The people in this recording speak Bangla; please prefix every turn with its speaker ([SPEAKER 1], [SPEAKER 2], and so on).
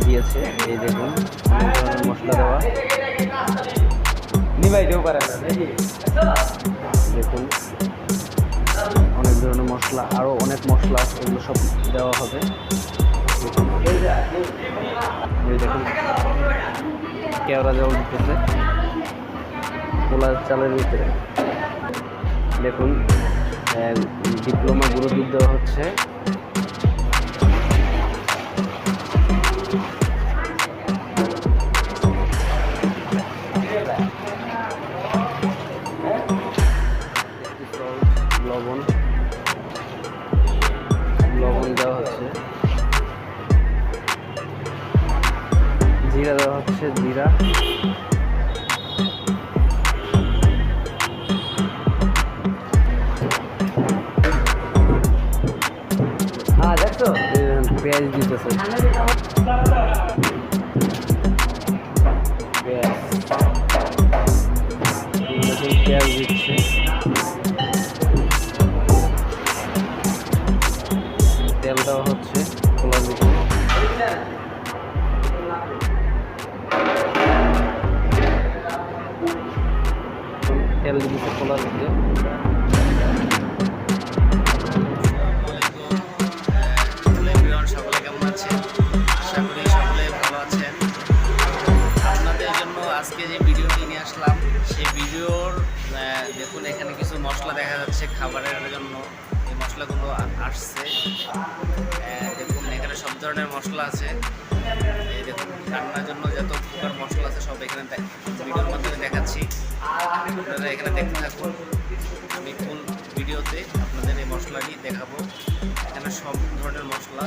[SPEAKER 1] দিয়েছে। এই দেখুন অনেক ধরনের মশলা দেওয়া, দেখুন অনেক ধরনের মশলা, আরও অনেক মশলা আছে, এগুলো সব দেওয়া হবে। দেখুন কেওড়া জল দিতেছে পোলার চালের ভিতরে। দেখুন ডিপ্লোমা গুঁড়ো দুধ দেওয়া হচ্ছে। লবণ দেওয়া হচ্ছে, জিরা দেওয়া হচ্ছে, জিরা পেঁয়াজ দিতেছে, পেঁয়াজ দিচ্ছে, তেল দেওয়া হচ্ছে পোলার দিকে। তেল দিচ্ছে পোলার দিকে।
[SPEAKER 2] সকলে কেমন আছেন? আশা করি সকলে ভালো আছেন। আপনাদের জন্য আজকে যে ভিডিওটি নিয়ে আসলাম সেই ভিডিওর দেখুন এখানে কিছু মশলা দেখা যাচ্ছে খাবারের জন্য। এই মশলাগুলো আসছে, দেখুন এখানে সব ধরনের মশলা আছে। এই দেখুন রান্নার জন্য যত প্রকার মশলা আছে সব এখানে ভিডিওর মাধ্যমে দেখাচ্ছি, আপনারা এখানে দেখতে থাকুন। আমি ফুল ভিডিওতে আপনাদের এই মশলাটি দেখাবো। এখানে সব ধরনের মশলা